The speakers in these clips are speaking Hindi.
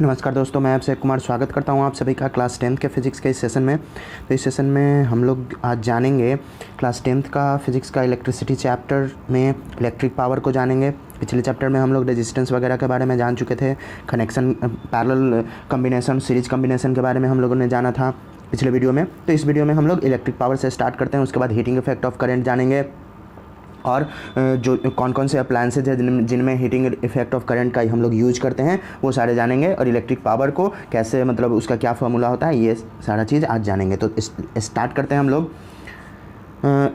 नमस्कार दोस्तों, मैं आपसे कुमार स्वागत करता हूं आप सभी का क्लास 10th के फिज़िक्स के इस सेशन में। तो इस सेशन में हम लोग आज जानेंगे क्लास 10th का फिज़िक्स का इलेक्ट्रिसिटी चैप्टर में इलेक्ट्रिक पावर को जानेंगे। पिछले चैप्टर में हम लोग रेजिस्टेंस वगैरह के बारे में जान चुके थे। Connection, parallel combination, series combination के बारे में हम लोगों ने जाना था पिछले वीडियो में। तो इस वीडियो में हम लोग इलेक्ट्रिक पावर से स्टार्ट करते हैं, उसके बाद हीटिंग इफेक्ट ऑफ करंट जानेंगे और जो कौन कौन से अप्लायंसेज है जिनमें हीटिंग इफेक्ट ऑफ करंट का हम लोग यूज करते हैं वो सारे जानेंगे। और इलेक्ट्रिक पावर को कैसे, मतलब उसका क्या फार्मूला होता है, ये सारा चीज़ आज जानेंगे। तो स्टार्ट करते हैं हम लोग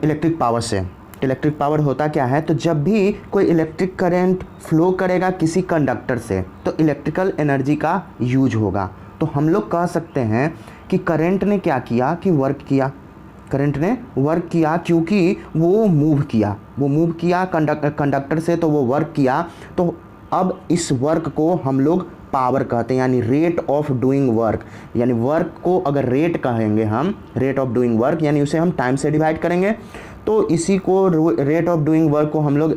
इलेक्ट्रिक पावर से। इलेक्ट्रिक पावर होता क्या है, तो जब भी कोई इलेक्ट्रिक करंट फ्लो करेगा किसी कंडक्टर से तो इलेक्ट्रिकल एनर्जी का यूज होगा। तो हम लोग कह सकते हैं कि करंट ने क्या किया कि वर्क किया, करंट ने वर्क किया क्योंकि वो मूव किया कंडक्टर से, तो वो वर्क किया। तो अब इस वर्क को हम लोग पावर कहते हैं, यानी रेट ऑफ डूइंग वर्क। यानी वर्क को अगर रेट कहेंगे हम, रेट ऑफ डूइंग वर्क, यानी उसे हम टाइम से डिवाइड करेंगे तो इसी को रेट ऑफ डूइंग वर्क को हम लोग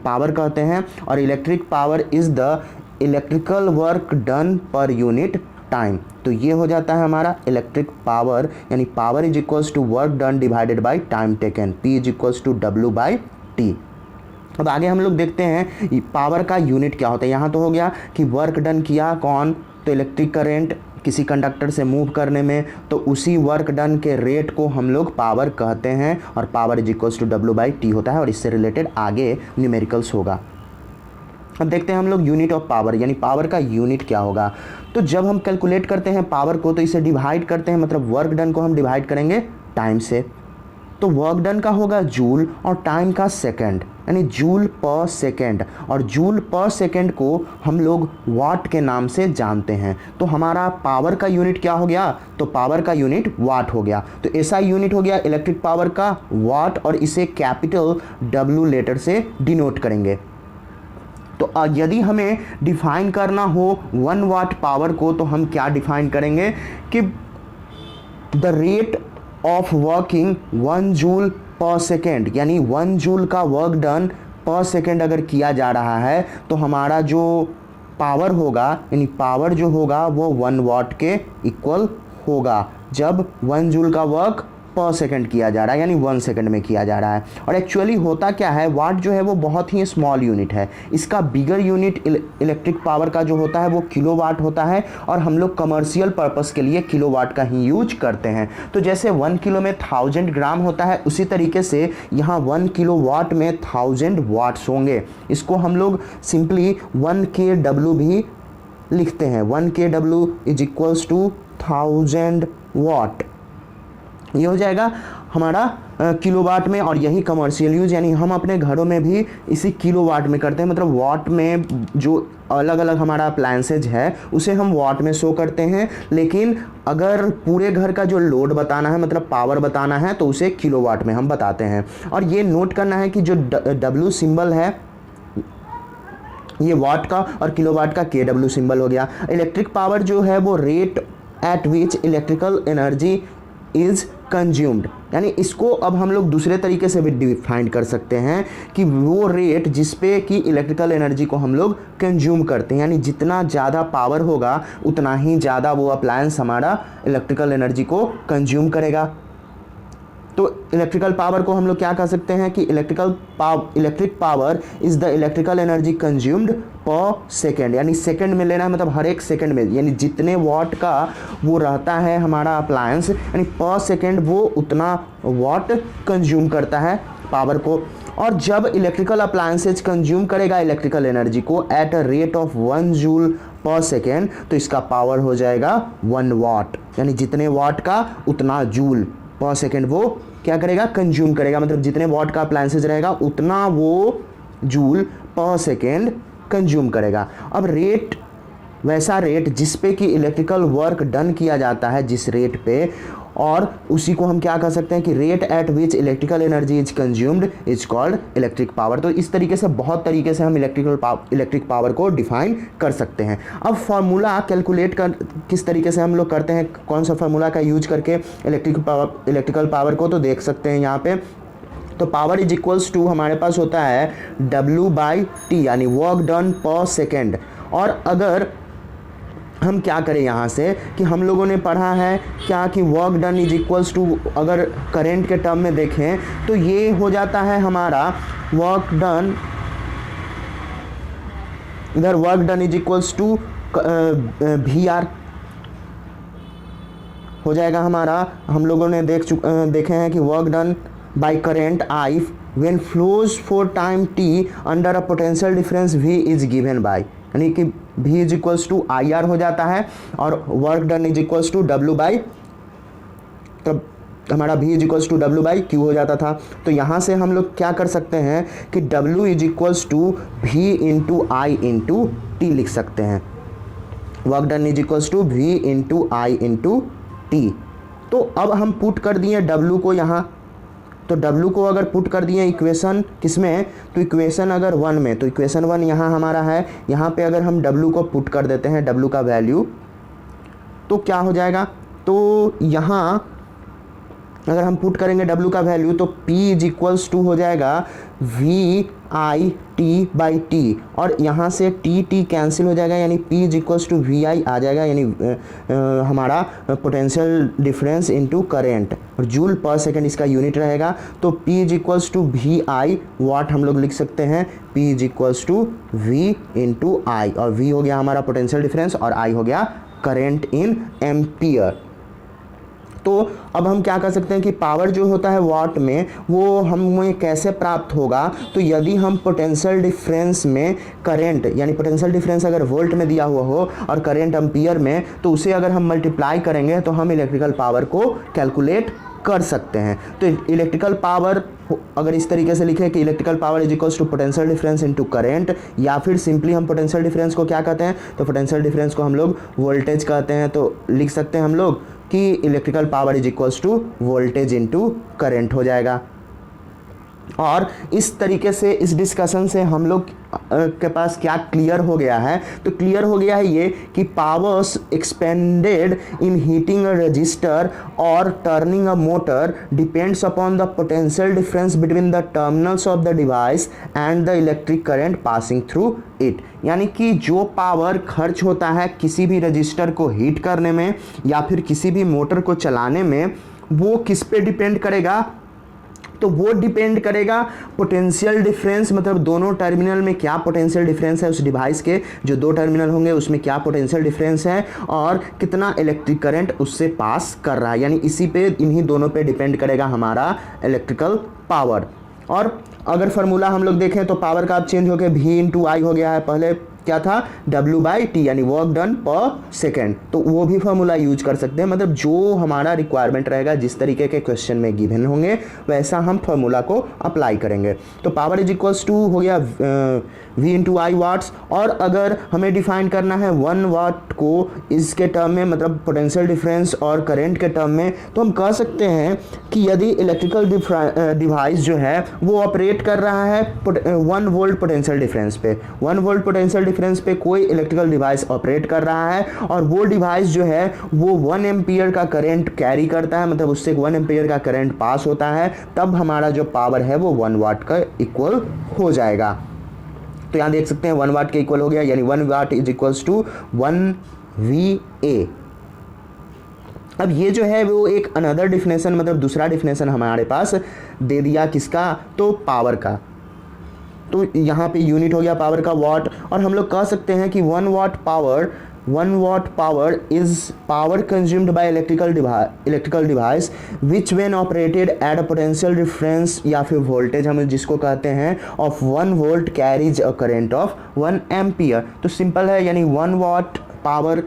पावर कहते हैं। और electric power is the electrical work done per unit time. तो ये हो जाता है हमारा इलेक्ट्रिक पावर, यानी power is equals to work done divided by time taken, P is equals to W by T। अब आगे हम लोग देखते हैं पावर का यूनिट क्या होता है। यहाँ तो हो गया कि वर्क डन किया कौन, तो इलेक्ट्रिक करंट किसी कंडक्टर से मूव करने में, तो उसी वर्क डन के रेट को हम लोग पावर कहते हैं। और power is equals to W by T होता है और इससे रिलेटेड आगे न्यूमेरिकल्स होगा। अब देखते हैं हम लोग यूनिट ऑफ पावर, यानी पावर का यूनिट क्या होगा। तो जब हम कैलकुलेट करते हैं पावर को तो इसे डिवाइड करते हैं, मतलब वर्क डन को हम डिवाइड करेंगे टाइम से। तो वर्क डन का होगा जूल और टाइम का सेकंड, यानी जूल पर सेकंड। और जूल पर सेकंड को हम लोग वाट के नाम से जानते हैं। तो हमारा पावर का यूनिट क्या हो गया, तो पावर का यूनिट वाट हो गया। तो ऐसा यूनिट हो गया इलेक्ट्रिक पावर का वाट, और इसे कैपिटल W लेटर से डिनोट करेंगे। तो यदि हमें डिफाइन करना हो 1 वाट पावर को तो हम क्या डिफाइन करेंगे कि the rate of working 1 joule per second, यानी 1 जूल का वर्क डन पर सेकेंड अगर किया जा रहा है तो हमारा जो पावर होगा, यानी पावर जो होगा वो 1 वाट के इक्वल होगा जब 1 जूल का वर्क पर सेकंड किया जा रहा है, यानी 1 सेकंड में किया जा रहा है। और एक्चुअली होता क्या है, वाट जो है वो बहुत ही स्मॉल यूनिट है। इसका बिगर यूनिट इलेक्ट्रिक पावर का जो होता है वो किलोवाट होता है, और हम लोग कमर्शियल पर्पस के लिए किलोवाट का ही यूज करते हैं। तो जैसे 1 किलो में 1000 ग्राम होता है, उसी तरीके से यहाँ 1 किलोवाट में 1000 वाट्स होंगे। इसको हम लोग सिंपली 1 kW भी लिखते हैं। 1 kW इज इक्वल्स टू 1000 वाट। ये हो जाएगा हमारा किलोवाट में, और यही कमर्शियल यूज, यानी हम अपने घरों में भी इसी किलोवाट में करते हैं। मतलब वाट में जो अलग अलग हमारा अप्लायंसेज है उसे हम वाट में शो करते हैं, लेकिन अगर पूरे घर का जो लोड बताना है, मतलब पावर बताना है, तो उसे किलोवाट में हम बताते हैं। और ये नोट करना है कि जो W सिंबल है ये वाट का, और किलोवाट का KW सिंबल हो गया। इलेक्ट्रिक पावर जो है वो rate at which electrical energy is consumed, यानी इसको अब हम लोग दूसरे तरीके से भी डिफाइन कर सकते हैं कि वो रेट जिसपे कि इलेक्ट्रिकल एनर्जी को हम लोग कंज्यूम करते हैं, यानी जितना ज़्यादा पावर होगा उतना ही ज़्यादा वो अप्लायंस हमारा इलेक्ट्रिकल एनर्जी को कंज्यूम करेगा। तो इलेक्ट्रिकल पावर को हम लोग क्या कह सकते हैं कि electric power is the electrical energy consumed पर सेकेंड, यानी सेकेंड में लेना है, मतलब हर एक सेकेंड में, यानी जितने वाट का वो रहता है हमारा अप्लायंस, यानी पर सेकेंड वो उतना वाट कंज्यूम करता है पावर को। और जब इलेक्ट्रिकल अप्लायंसेज कंज्यूम करेगा इलेक्ट्रिकल एनर्जी को eight a rate of 1 joule per second, तो इसका पावर हो जाएगा 1 वाट, यानी जितने वाट का उतना जूल पर सेकेंड वो क्या करेगा, कंज्यूम करेगा। मतलब जितने वाट का अप्लायंसेज रहेगा उतना वो जूल पर सेकेंड कंज्यूम करेगा। अब रेट, वैसा रेट जिस पे कि इलेक्ट्रिकल वर्क डन किया जाता है जिस रेट पे, और उसी को हम क्या कह सकते हैं कि rate at which electrical energy is consumed is called electric power. तो इस तरीके से बहुत तरीके से हम इलेक्ट्रिक पावर को डिफाइन कर सकते हैं। अब फार्मूला कैलकुलेट कर किस तरीके से हम लोग करते हैं, कौन सा फार्मूला का यूज करके इलेक्ट्रिकल पावर को, तो देख सकते हैं यहाँ पे। तो पावर इज इक्वल्स टू हमारे पास होता है W बाई T, यानी वर्क डन पर सेकेंड। और अगर हम क्या करें यहाँ से कि हम लोगों ने पढ़ा है क्या कि work done is equals to, अगर करंट के टर्म में देखें तो ये हो जाता है हमारा वर्क डन, इधर work done is equals to V R हो जाएगा हमारा। हम लोगों ने देखे हैं कि work done by current I when flows for time T under a potential difference v is given by, यानी कि v is equals to I R हो जाता है और work done is equals to w by, तब हमारा v is equals to w by q हो जाता था। तो यहाँ से हम लोग क्या कर सकते हैं कि w is equals to v into I into T लिख सकते हैं। Work done is equals to v into I into T. तो अब हम पुट कर दिए w को यहाँ, तो w को अगर पुट कर दिए इक्वेशन किसमें, तो इक्वेशन अगर 1 में, तो इक्वेशन 1 यहाँ हमारा है, यहाँ पे अगर हम w को पुट कर देते हैं, w का वैल्यू, तो क्या हो जाएगा, तो यहाँ अगर हम पुट करेंगे w का वैल्यू तो p इज इक्वल्स टू हो जाएगा v I T by T, और यहाँ से t कैंसिल हो जाएगा, यानी p is equals to V I आ जाएगा, यानी हमारा पोटेंशियल डिफरेंस इनटू करंट, और जूल पर सेकंड इसका यूनिट रहेगा। तो p is equals to V I watt हम लोग लिख सकते हैं, p is equals to v into I, और v हो गया हमारा पोटेंशियल डिफरेंस और i हो गया करंट इन एम्पियर। तो अब हम क्या कर सकते हैं कि पावर जो होता है वाट में वो हमें कैसे प्राप्त होगा, तो यदि हम पोटेंशियल डिफरेंस में करंट, यानी पोटेंशियल डिफरेंस अगर वोल्ट में दिया हुआ हो और करंट एम्पियर में, तो उसे अगर हम मल्टीप्लाई करेंगे तो हम इलेक्ट्रिकल पावर को कैलकुलेट कर सकते हैं। तो इलेक्ट्रिकल पावर अगर इस तरीके से लिखे कि electrical power is equals to potential difference into current, या फिर सिंपली हम पोटेंशियल डिफरेंस को क्या कहते हैं, तो पोटेंशियल डिफरेंस को हम लोग वोल्टेज कहते हैं, तो लिख सकते हैं हम लोग कि electrical power is equals to voltage into current हो जाएगा। और इस तरीके से इस डिस्कशन से हम लोग के पास क्या क्लियर हो गया है, तो क्लियर हो गया है ये कि powers expended in heating a resistor और turning a motor depends upon the potential difference between the terminals of the device and the electric current passing through it, यानी कि जो पावर खर्च होता है किसी भी रजिस्टर को हीट करने में या फिर किसी भी मोटर को चलाने में, वो किस पे डिपेंड करेगा, तो वो डिपेंड करेगा पोटेंशियल डिफरेंस, मतलब दोनों टर्मिनल में क्या पोटेंशियल डिफरेंस है, उस डिवाइस के जो दो टर्मिनल होंगे उसमें क्या पोटेंशियल डिफरेंस है और कितना इलेक्ट्रिक करंट उससे पास कर रहा है, यानी इसी पे, इन्हीं दोनों पे डिपेंड करेगा हमारा इलेक्ट्रिकल पावर। और अगर फार्मूला हम लोग देखें तो पावर का अब चेंज हो गया, v इंटू आई हो गया है, पहले क्या था w बाई टी, यानी वर्क डन पर सेकेंड, तो वो भी फार्मूला यूज कर सकते हैं, मतलब जो हमारा रिक्वायरमेंट रहेगा, जिस तरीके के क्वेश्चन में गिवन होंगे वैसा हम फार्मूला को अप्लाई करेंगे। तो पावर इज इक्वल्स टू हो गया v इंटू आई वाट्स, और अगर हमें डिफाइन करना है 1 वाट को इसके टर्म में, मतलब पोटेंशियल डिफरेंस और करंट के टर्म में, तो हम कह सकते हैं कि यदि इलेक्ट्रिकल डिवाइस जो है वो ऑपरेट कर रहा है 1 वोल्ट पोटेंशियल डिफरेंस पे, 1 वोल्ट पोटेंशियल डिफरेंस पे कोई इलेक्ट्रिकल डिवाइस ऑपरेट कर रहा है और वो डिवाइस जो है वो 1 एम्पियर का करंट कैरी करता है, मतलब उससे 1 एम्पियर का करंट पास होता है, तब हमारा जो पावर है वो 1 वाट का इक्वल हो जाएगा। तो यहाँ देख सकते हैं 1 वाट के इक्वल हो गया, यानी 1 watt is equals to 1 VA। अब ये जो है वो एक अनदर डिफिनेशन, मतलब दूसरा डिफिनेशन हमारे पास दे दिया किसका, तो पावर का। तो यहाँ पे यूनिट हो गया पावर का वाट, और हम लोग कह सकते हैं कि 1 watt power is power consumed by electrical device which when operated at a potential difference, या फिर वोल्टेज हम जिसको कहते हैं, of 1 volt carries a current of 1 ampere. तो सिंपल है, यानी 1 वाट पावर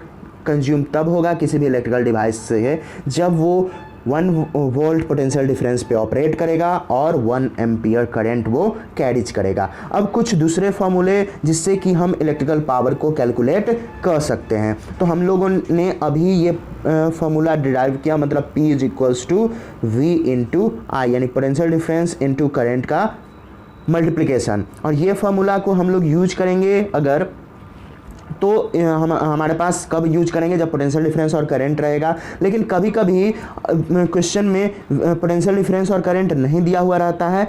कंज्यूम तब होगा किसी भी इलेक्ट्रिकल डिवाइस से जब वो 1 वोल्ट पोटेंशियल डिफरेंस पे ऑपरेट करेगा और 1 एम्पियर करंट वो कैरीज करेगा। अब कुछ दूसरे फॉर्मूले जिससे कि हम इलेक्ट्रिकल पावर को कैलकुलेट कर सकते हैं, तो हम लोगों ने अभी ये फॉर्मूला डिराइव किया, मतलब P is equals to V into I, यानी पोटेंशियल डिफरेंस इंटू करंट का मल्टीप्लिकेशन। और ये फॉर्मूला को हम लोग यूज करेंगे अगर, तो हमारे पास कब यूज करेंगे, जब पोटेंशियल डिफरेंस और करंट रहेगा। लेकिन कभी कभी क्वेश्चन में पोटेंशियल डिफरेंस और करंट नहीं दिया हुआ रहता है,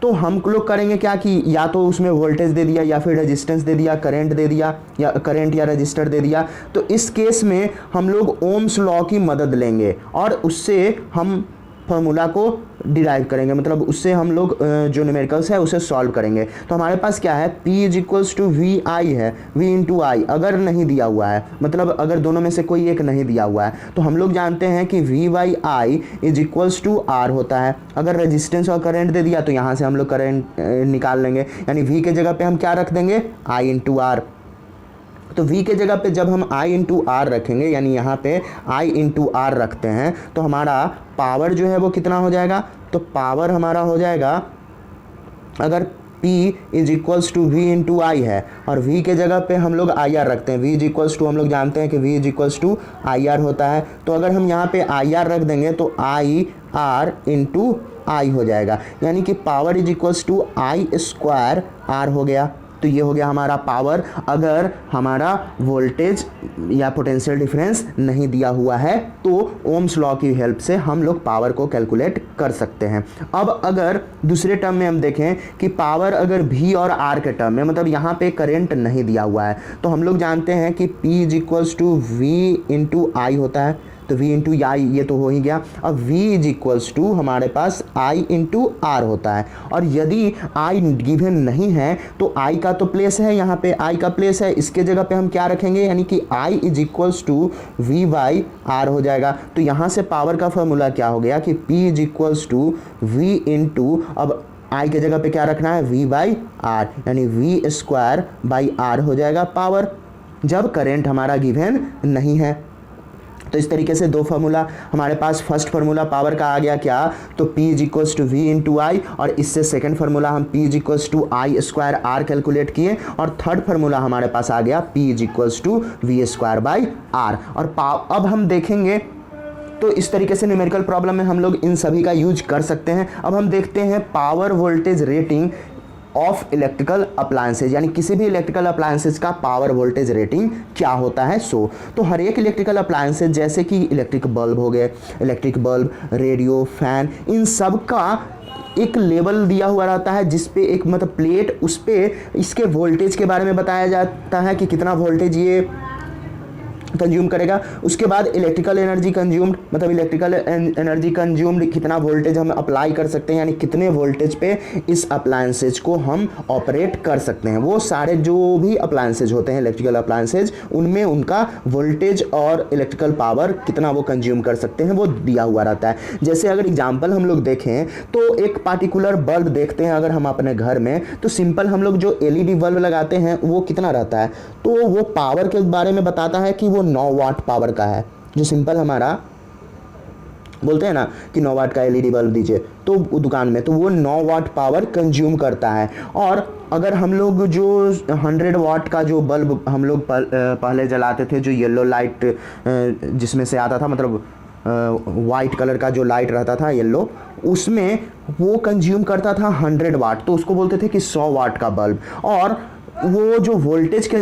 तो हम लोग करेंगे क्या कि या तो उसमें वोल्टेज दे दिया या फिर रेजिस्टेंस दे दिया, करंट दे दिया या करंट या रजिस्टर दे दिया। तो इस केस में हम लोग ओम्स लॉ की मदद लेंगे और उससे हम फॉर्मूला को डिराइव करेंगे, मतलब उससे हम लोग जो न्यूमेरिकल्स है उसे सॉल्व करेंगे। तो हमारे पास क्या है, P is equals to V I है, V इंटू आई अगर नहीं दिया हुआ है, मतलब अगर दोनों में से कोई एक नहीं दिया हुआ है तो हम लोग जानते हैं कि V by I is equals to R होता है। अगर रेजिस्टेंस और करंट दे दिया तो यहाँ से हम लोग करंट निकाल लेंगे, यानी V के जगह पे हम क्या रख देंगे, I इंटू आर। तो V के जगह पे जब हम I इंटू आर रखेंगे, यानी यहाँ पे I इंटू आर रखते हैं, तो हमारा पावर जो है वो कितना हो जाएगा, तो पावर हमारा हो जाएगा, अगर P is equals to V into I है और V के जगह पे हम लोग आई आर रखते हैं, V इज इक्वल्स टू हम लोग जानते हैं कि V is equals to I R होता है। तो अगर हम यहाँ पे आई आर रख देंगे तो आई आर इंटू आई हो जाएगा, यानी कि power is equals to I square R हो गया। तो ये हो गया हमारा पावर, अगर हमारा वोल्टेज या पोटेंशियल डिफरेंस नहीं दिया हुआ है तो ओम्स लॉ की हेल्प से हम लोग पावर को कैलकुलेट कर सकते हैं। अब अगर दूसरे टर्म में हम देखें कि पावर अगर V और R के टर्म में, मतलब यहाँ पे करंट नहीं दिया हुआ है, तो हम लोग जानते हैं कि P is equals to V into I होता है। तो V इंटू आई ये तो हो ही गया। अब V इज इक्वल्स टू हमारे पास I इंटू आर होता है, और यदि I गिवन नहीं है तो I का तो प्लेस है, यहाँ पे I का प्लेस है, इसके जगह पे हम क्या रखेंगे, यानी कि I is equals to V by R हो जाएगा। तो यहाँ से पावर का फॉर्मूला क्या हो गया कि P is equals to V into, अब I के जगह पे क्या रखना है, V बाई आर, यानी V स्क्वायर बाई आर हो जाएगा पावर, जब करेंट हमारा गिवन नहीं है। तो इस तरीके से दो फार्मूला हमारे पास, फर्स्ट फार्मूला पावर का आ गया क्या, तो P is equals to V into I, और इससे सेकंड फार्मूला हम P is equals to I square R calculate किए, और थर्ड फार्मूला हमारे पास आ गया P is equals to V square by R. और अब हम देखेंगे तो इस तरीके से न्यूमेरिकल प्रॉब्लम में हम लोग इन सभी का यूज कर सकते हैं। अब हम देखते हैं power voltage rating of electrical appliances, यानी किसी भी इलेक्ट्रिकल अप्लायंसेज का पावर वोल्टेज रेटिंग क्या होता है। तो हर एक इलेक्ट्रिकल अप्लायंसेज, जैसे कि इलेक्ट्रिक बल्ब हो गए, इलेक्ट्रिक बल्ब, रेडियो, फैन, इन सब का एक लेवल दिया हुआ रहता है, जिस पे एक मतलब प्लेट, उस पे इसके वोल्टेज के बारे में बताया जाता है कि कितना वोल्टेज ये कंज्यूम करेगा। उसके बाद इलेक्ट्रिकल एनर्जी कंज्यूम्ड, मतलब इलेक्ट्रिकल एनर्जी कंज्यूम्ड कितना वोल्टेज हम अप्लाई कर सकते हैं, यानी कितने वोल्टेज पे इस अप्लायंसेज को हम ऑपरेट कर सकते हैं। वो सारे जो भी अप्लायंसेज होते हैं इलेक्ट्रिकल अप्लायंसेज, उनमें उनका वोल्टेज और इलेक्ट्रिकल पावर कितना वो कंज्यूम कर सकते हैं वो दिया हुआ रहता है। जैसे अगर एग्जाम्पल हम लोग देखें तो एक पार्टिकुलर बल्ब देखते हैं अगर हम अपने घर में, तो सिंपल हम लोग जो एलईडी बल्ब लगाते हैं वो कितना रहता है, तो वो पावर के बारे में बताता है कि वो 9 वाट पावर का है। जो सिंपल हमारा बोलते हैं ना कि 9 वाट का एलईडी बल्ब दीजिए तो दुकान में, तो वो 9 वाट पावर कंज्यूम करता है। और अगर हम लोग जो 100 वाट का जो बल्ब हम लोग पहले जलाते थे, जो येलो लाइट जिसमें से आता था, मतलब वाइट कलर का जो लाइट रहता था येलो, उसमें वो कंज्यूम करता था 100 वाट, तो उसको बोलते थे कि 100 वाट का बल्ब। और वो जो वोल्टेज के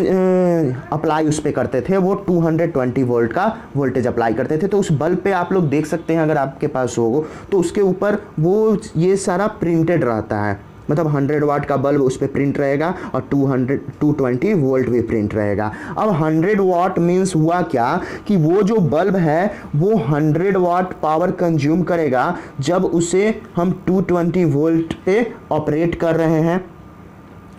अप्लाई उस पर करते थे वो 220 वोल्ट का वोल्टेज अप्लाई करते थे। तो उस बल्ब पे आप लोग देख सकते हैं अगर आपके पास हो तो उसके ऊपर वो ये सारा प्रिंटेड रहता है, मतलब 100 वाट का बल्ब उस पर प्रिंट रहेगा और 220 वोल्ट भी प्रिंट रहेगा। अब 100 वाट मीन्स हुआ क्या कि वो जो बल्ब है वो 100 वाट पावर कंज्यूम करेगा जब उसे हम 220 वोल्ट पे ऑपरेट कर रहे हैं,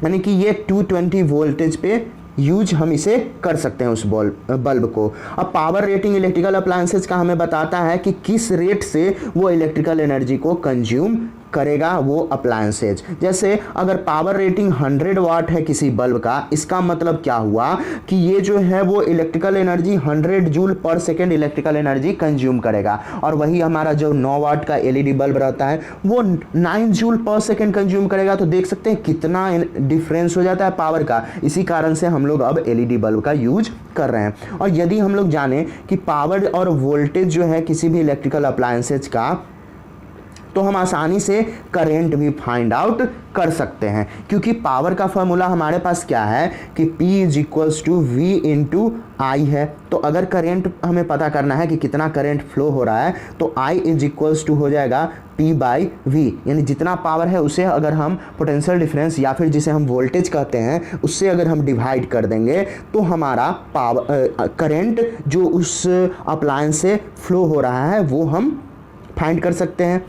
यानी कि ये 220 वोल्टेज पे यूज हम इसे कर सकते हैं उस बल्ब को। अब पावर रेटिंग इलेक्ट्रिकल अप्लायंसेज का हमें बताता है कि किस रेट से वो इलेक्ट्रिकल एनर्जी को कंज्यूम करेगा वो अप्लायंसेज। जैसे अगर पावर रेटिंग 100 वाट है किसी बल्ब का, इसका मतलब क्या हुआ कि ये जो है वो electrical energy 100 joule per second electrical energy consume करेगा। और वही हमारा जो 9 वाट का एलईडी बल्ब रहता है वो 9 जूल पर सेकेंड कंज्यूम करेगा। तो देख सकते हैं कितना डिफरेंस हो जाता है पावर का। इसी कारण से हम लोग अब एलईडी बल्ब का यूज कर रहे हैं। और यदि हम लोग जाने कि पावर और वोल्टेज जो है किसी भी इलेक्ट्रिकल अप्लायंसेज का तो हम आसानी से करेंट भी फाइंड आउट कर सकते हैं, क्योंकि पावर का फॉर्मूला हमारे पास क्या है कि P is equals to V into I है। तो अगर करेंट हमें पता करना है कि कितना करेंट फ्लो हो रहा है तो I इज इक्वल्स टू हो जाएगा P बाई V, यानी जितना पावर है उसे अगर हम पोटेंशियल डिफरेंस या फिर जिसे हम वोल्टेज कहते हैं उससे अगर हम डिवाइड कर देंगे तो हमारा पावर करेंट जो उस अप्लायंस से फ्लो हो रहा है वो हम फाइंड कर सकते हैं।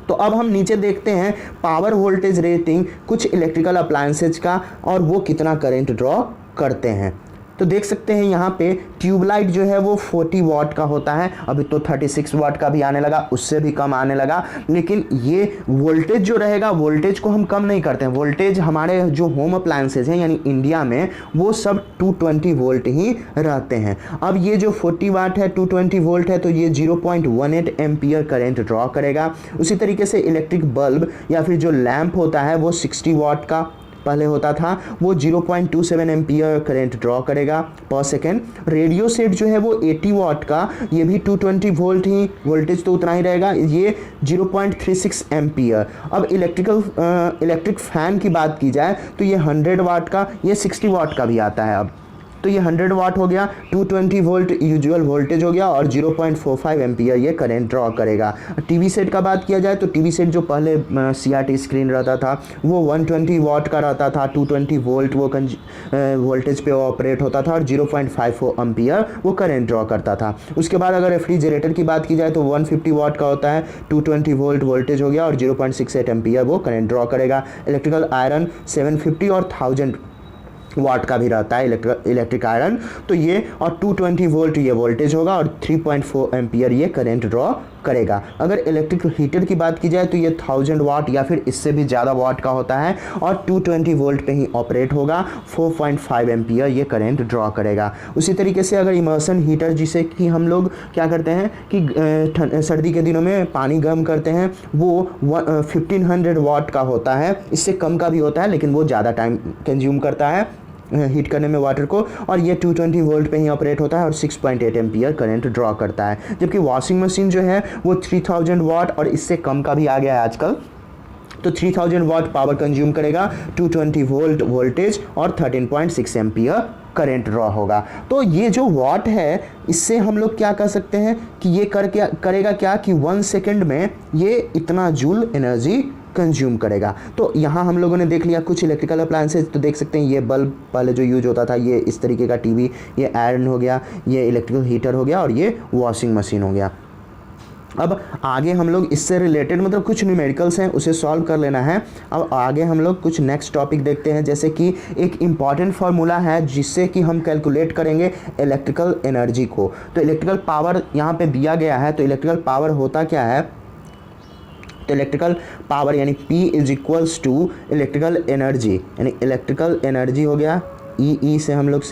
तो अब हम नीचे देखते हैं पावर वोल्टेज रेटिंग कुछ इलेक्ट्रिकल अप्लायंसेज का और वो कितना करंट ड्रॉ करते हैं। तो देख सकते हैं यहाँ पे ट्यूबलाइट जो है वो 40 वाट का होता है, अभी तो 36 वाट का भी आने लगा, उससे भी कम आने लगा। लेकिन ये वोल्टेज जो रहेगा, वोल्टेज को हम कम नहीं करते हैं। वोल्टेज हमारे जो होम अप्लायंसेज हैं यानी इंडिया में वो सब 220 वोल्ट ही रहते हैं। अब ये जो 40 वाट है 220 वोल्ट है तो ये 0.18 एम्पियर करेंट ड्रॉ करेगा। उसी तरीके से इलेक्ट्रिक बल्ब या फिर जो लैंप होता है वो 60 वाट का पहले होता था, वो 0.27 एम्पियर करंट ड्रॉ करेगा पर सेकेंड। रेडियो सेट जो है वो 80 वाट का, ये भी 220 वोल्ट ही वोल्टेज तो उतना ही रहेगा, ये 0.36 एम्पियर। अब इलेक्ट्रिक फैन की बात की जाए तो ये 100 वाट का, ये 60 वाट का भी आता है। अब तो ये 100 वाट हो गया, 220 वोल्ट यूजुअल वोल्टेज हो गया और 0.45 एम्पियर ये करंट ड्रॉ करेगा। टीवी सेट का बात किया जाए तो टीवी सेट जो पहले CRT स्क्रीन रहता था वो 120 वाट का रहता था, 220 वोल्ट वो वोल्टेज पे ऑपरेट होता था और 0.54 एम्पियर वो करंट ड्रॉ करता था। उसके बाद अगर रेफ्रिजरेटर की बात की जाए तो 150 वाट का होता है, 220 वोल्ट वोल्टेज हो गया और 0.68 एम्पियर वो करंट ड्रॉ करेगा। इलेक्ट्रिकल आयरन 750 और 1000 वाट का भी रहता है इलेक्ट्रिक आयरन, तो ये और 220 वोल्ट ये वोल्टेज होगा और 3.4 एम्पियर ये करंट ड्रॉ करेगा। अगर इलेक्ट्रिक हीटर की बात की जाए तो ये 1000 वाट या फिर इससे भी ज़्यादा वाट का होता है और 220 वोल्ट पे ही ऑपरेट होगा, 4.5 एम्पियर ये करंट ड्रॉ करेगा। उसी तरीके से अगर इमर्सन हीटर जिसे कि हम लोग क्या करते हैं कि सर्दी के दिनों में पानी गर्म करते हैं, वो 1500 वाट का होता है, इससे कम का भी होता है लेकिन वो ज़्यादा टाइम कंज्यूम करता है हीट करने में वाटर को, और ये 220 वोल्ट पे ही ऑपरेट होता है और 6.8 एम्पियर करंट ड्रॉ करता है। जबकि वॉशिंग मशीन जो है वो 3000 वाट और इससे कम का भी आ गया है आजकल, तो 3000 वाट पावर कंज्यूम करेगा, 220 वोल्ट वोल्टेज और 13.6 एम्पियर करंट ड्रॉ होगा। तो ये जो वाट है इससे हम लोग क्या कर सकते हैं कि ये करेगा क्या कि 1 सेकेंड में ये इतना जूल एनर्जी कंज्यूम करेगा। तो यहाँ हम लोगों ने देख लिया कुछ इलेक्ट्रिकल अप्लायंसेज। तो देख सकते हैं ये बल्ब पहले जो यूज होता था, ये इस तरीके का टीवी, ये आयरन हो गया, ये इलेक्ट्रिकल हीटर हो गया और ये वॉशिंग मशीन हो गया। अब आगे हम लोग इससे रिलेटेड मतलब कुछ न्यूमेरिकल्स हैं उसे सॉल्व कर लेना है। अब आगे हम लोग कुछ नेक्स्ट टॉपिक देखते हैं, जैसे कि एक इम्पॉर्टेंट फार्मूला है जिससे कि हम कैलकुलेट करेंगे इलेक्ट्रिकल एनर्जी को। तो इलेक्ट्रिकल पावर यहाँ पे दिया गया है, तो इलेक्ट्रिकल पावर होता क्या है, तो इलेक्ट्रिकल पावर यानी P is equals to electrical energy, यानी इलेक्ट्रिकल एनर्जी हो गया E से हम लोग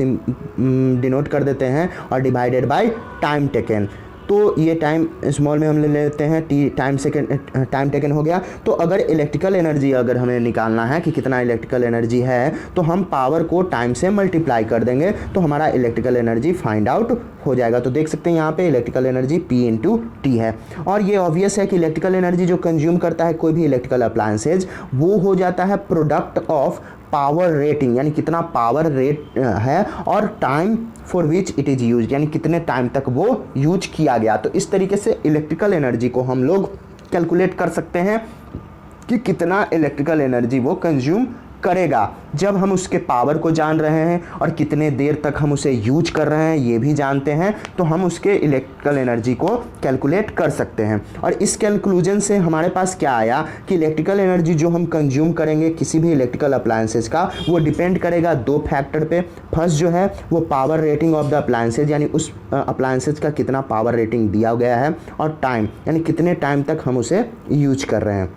डिनोट कर देते हैं और डिवाइडेड बाय टाइम टेकन। तो ये टाइम स्मॉल में हम ले लेते हैं टाइम टेकन हो गया। तो अगर इलेक्ट्रिकल एनर्जी अगर हमें निकालना है कि कितना इलेक्ट्रिकल एनर्जी है तो हम पावर को टाइम से मल्टीप्लाई कर देंगे तो हमारा इलेक्ट्रिकल एनर्जी फाइंड आउट हो जाएगा। तो देख सकते हैं यहाँ पे electrical energy P into T है। और ये ऑब्वियस है कि इलेक्ट्रिकल एनर्जी जो कंज्यूम करता है कोई भी इलेक्ट्रिकल अप्लायंसेज वो हो जाता है प्रोडक्ट ऑफ पावर रेटिंग, यानी कितना पावर रेट है, और time for which it is use, यानी कितने टाइम तक वो यूज किया गया। तो इस तरीके से इलेक्ट्रिकल एनर्जी को हम लोग कैलकुलेट कर सकते हैं कि कितना इलेक्ट्रिकल एनर्जी वो कंज्यूम करेगा जब हम उसके पावर को जान रहे हैं और कितने देर तक हम उसे यूज कर रहे हैं ये भी जानते हैं, तो हम उसके इलेक्ट्रिकल एनर्जी को कैलकुलेट कर सकते हैं। और इस कैलकुलेशन से हमारे पास क्या आया कि इलेक्ट्रिकल एनर्जी जो हम कंज्यूम करेंगे किसी भी इलेक्ट्रिकल अप्लायंसेज का वो डिपेंड करेगा दो फैक्टर पे। फर्स्ट जो है वो power rating of the appliances, यानी उस अप्लायंसेज का कितना पावर रेटिंग दिया गया है, और टाइम यानी कितने टाइम तक हम उसे यूज कर रहे हैं।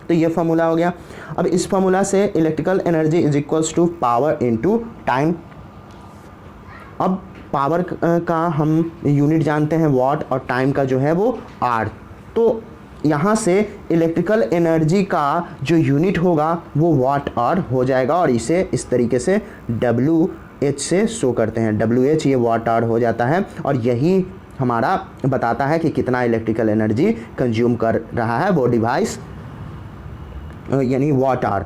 तो ये फार्मूला हो गया। अब इस फार्मूला से electrical energy is equals to power into time. अब पावर का हम यूनिट जानते हैं वाट और टाइम का जो है वो आर। तो यहाँ से इलेक्ट्रिकल एनर्जी का जो यूनिट होगा वो वाट आर हो जाएगा और इसे इस तरीके से WH से शो करते हैं। WH ये वाट आर हो जाता है और यही हमारा बताता है कि कितना इलेक्ट्रिकल एनर्जी कंज्यूम कर रहा है वो डिवाइस, यानी वाट आवर।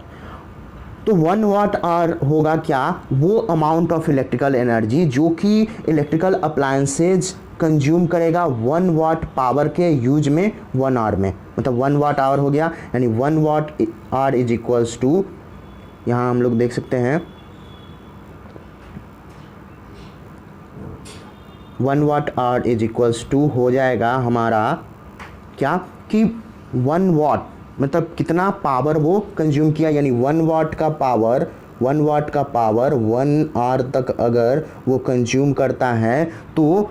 तो 1 वाट आवर होगा क्या, वो अमाउंट ऑफ इलेक्ट्रिकल एनर्जी जो कि इलेक्ट्रिकल अप्लायंसेज कंज्यूम करेगा 1 वाट पावर के यूज में 1 आवर में, मतलब 1 वाट आवर हो गया, यानी 1 watt hour is equals to, यहाँ हम लोग देख सकते हैं 1 watt hour is equals to हो जाएगा हमारा क्या कि 1 वाट मतलब कितना पावर वो कंज्यूम किया, यानी 1 वाट का पावर 1 आवर तक अगर वो कंज्यूम करता है तो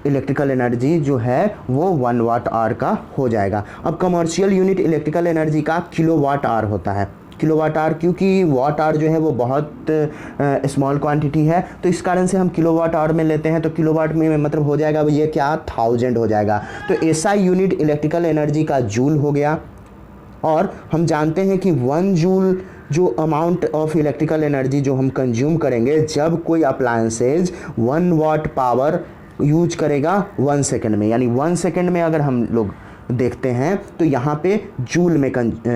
इलेक्ट्रिकल एनर्जी जो है वो 1 वाट आवर का हो जाएगा। अब कमर्शियल यूनिट इलेक्ट्रिकल एनर्जी का किलोवाट आवर होता है। किलोवाट आवर, क्योंकि वाट आवर जो है वो बहुत स्मॉल क्वांटिटी है तो इस कारण से हम किलोवाट आवर में लेते हैं। तो किलोवाट में मतलब हो जाएगा ये क्या 1000 हो जाएगा। तो ऐसा यूनिट इलेक्ट्रिकल एनर्जी का जूल हो गया। और हम जानते हैं कि 1 जूल जो अमाउंट ऑफ इलेक्ट्रिकल एनर्जी जो हम कंज्यूम करेंगे जब कोई अप्लायंसेज 1 वाट पावर यूज करेगा 1 सेकेंड में, यानी 1 सेकेंड में अगर हम लोग देखते हैं तो यहाँ पे जूल में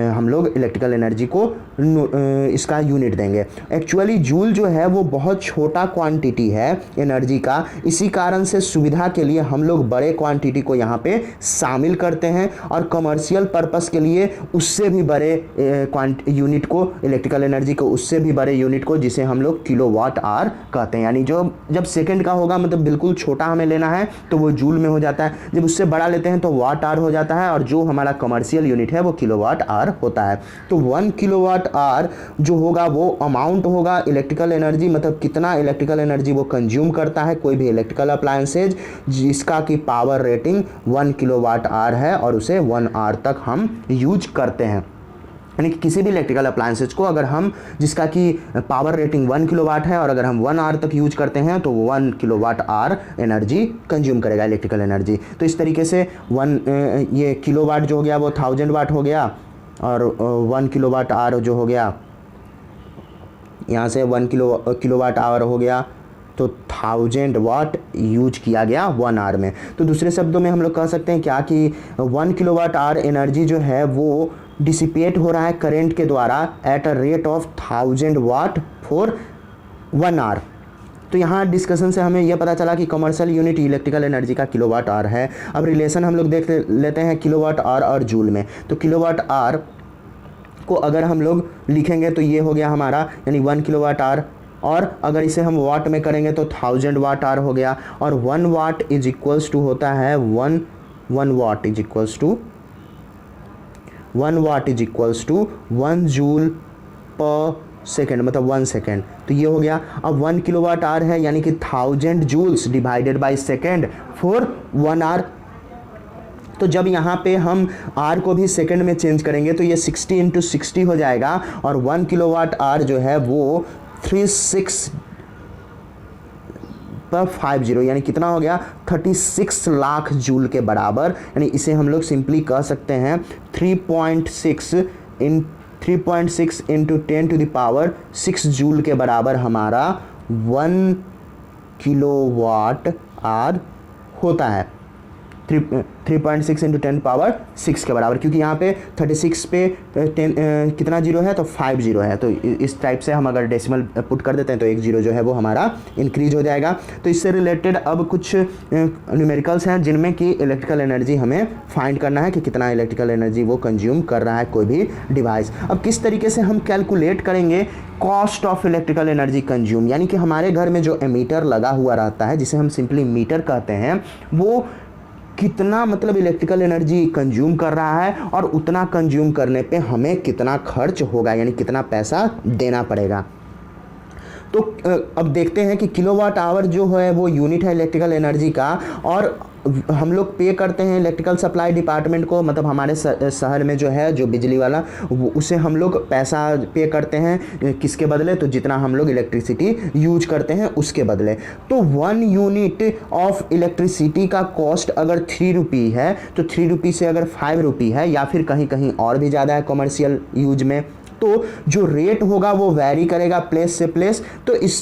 हम लोग इलेक्ट्रिकल एनर्जी को इसका यूनिट देंगे। एक्चुअली जूल जो है वो बहुत छोटा क्वांटिटी है एनर्जी का, इसी कारण से सुविधा के लिए हम लोग बड़े क्वांटिटी को यहाँ पे शामिल करते हैं और कमर्शियल पर्पस के लिए उससे भी बड़े यूनिट को, इलेक्ट्रिकल एनर्जी को उससे भी बड़े यूनिट को, जिसे हम लोग किलोवाट आवर कहते हैं। यानी जो जब सेकेंड का होगा मतलब बिल्कुल छोटा हमें लेना है तो वो जूल में हो जाता है, जब उससे बड़ा लेते हैं तो वाट आवर हो जाता है, और जो हमारा कमर्शियल यूनिट है वो किलोवाट आवर होता है। तो 1 किलोवाट आवर जो होगा वो अमाउंट होगा इलेक्ट्रिकल एनर्जी, मतलब कितना इलेक्ट्रिकल एनर्जी वो कंज्यूम करता है कोई भी इलेक्ट्रिकल अप्लायंसेज जिसका की पावर रेटिंग 1 किलोवाट आवर है और उसे 1 आवर तक हम यूज करते हैं। यानी कि किसी भी इलेक्ट्रिकल अप्लायंसेज को अगर हम जिसका कि पावर रेटिंग 1 किलोवाट है और अगर हम 1 आवर तक यूज करते हैं तो 1 किलोवाट आवर एनर्जी कंज्यूम करेगा इलेक्ट्रिकल एनर्जी। तो इस तरीके से ये किलोवाट जो हो गया वो 1000 वाट हो गया और 1 किलोवाट आवर जो हो गया यहाँ से 1 किलोवाट आवर हो गया तो 1000 वाट यूज किया गया 1 आवर में। तो दूसरे शब्दों में हम लोग कह सकते हैं क्या कि 1 किलोवाट आवर एनर्जी जो है वो डिसिपेट हो रहा है करंट के द्वारा at a rate of 1000 watt for 1 hour. तो यहाँ डिस्कशन से हमें यह पता चला कि कमर्शियल यूनिट इलेक्ट्रिकल एनर्जी का किलोवाट आवर है। अब रिलेशन हम लोग देख लेते हैं किलोवाट आवर और जूल में। तो किलोवाट आवर को अगर हम लोग लिखेंगे तो ये हो गया हमारा, यानी 1 किलोवाट आवर, और अगर इसे हम वाट में करेंगे तो 1000 वाट आवर हो गया। और 1 वाट इज इक्वल्स टू होता है 1 watt is equals to 1 watt is equals to 1 joule per second, मतलब 1 सेकेंड। तो ये हो गया। अब 1 किलोवाट आवर है यानी कि 1000 joules divided by second for 1 hour. तो जब यहाँ पे हम आर को भी सेकंड में चेंज करेंगे तो ये 60 × 60 हो जाएगा और 1 किलोवाट आवर जो है वो 3650 यानी कितना हो गया 36 लाख जूल के बराबर। यानी इसे हम लोग सिंपली कह सकते हैं 3.6 × 10⁶ जूल के बराबर हमारा 1 किलोवाट आवर होता है। 3.6 × 10⁶ के बराबर, क्योंकि यहाँ पे 36 पे 10 कितना जीरो है तो 5 जीरो है। तो इस टाइप से हम अगर डेसिमल पुट कर देते हैं तो 1 जीरो जो है वो हमारा इंक्रीज हो जाएगा। तो इससे रिलेटेड अब कुछ न्यूमेरिकल्स हैं जिनमें कि इलेक्ट्रिकल एनर्जी हमें फाइंड करना है कि कितना इलेक्ट्रिकल एनर्जी वो कंज्यूम कर रहा है कोई भी डिवाइस। अब किस तरीके से हम कैलकुलेट करेंगे cost of electrical energy consume, यानी कि हमारे घर में जो एमीटर लगा हुआ रहता है जिसे हम सिंपली मीटर कहते हैं, वो कितना मतलब इलेक्ट्रिकल एनर्जी कंज्यूम कर रहा है और उतना कंज्यूम करने पे हमें कितना खर्च होगा, यानी कितना पैसा देना पड़ेगा। तो अब देखते हैं कि किलोवाट आवर जो है वो यूनिट है इलेक्ट्रिकल एनर्जी का, और हम लोग पे करते हैं इलेक्ट्रिकल सप्लाई डिपार्टमेंट को, मतलब हमारे शहर में जो है जो बिजली वाला उसे हम लोग पैसा पे करते हैं किसके बदले, तो जितना हम लोग इलेक्ट्रिसिटी यूज करते हैं उसके बदले। तो 1 यूनिट ऑफ इलेक्ट्रिसिटी का कॉस्ट अगर 3 रुपये है तो 3 रुपये से अगर 5 रुपये है या फिर कहीं कहीं और भी ज़्यादा है कमर्शियल यूज में, तो जो रेट होगा वो वैरी करेगा प्लेस से प्लेस। तो इस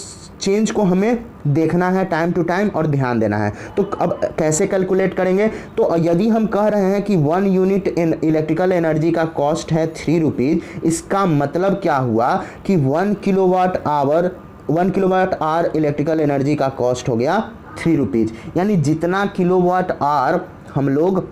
चेंज को हमें देखना है टाइम टू टाइम और ध्यान देना है। तो अब कैसे कैलकुलेट करेंगे, तो यदि हम कह रहे हैं कि 1 यूनिट इलेक्ट्रिकल एनर्जी का कॉस्ट है 3 रुपीज़, इसका मतलब क्या हुआ कि 1 किलोवाट आवर इलेक्ट्रिकल एनर्जी का कॉस्ट हो गया 3 रुपीज़। यानी जितना किलोवाट आवर हम लोग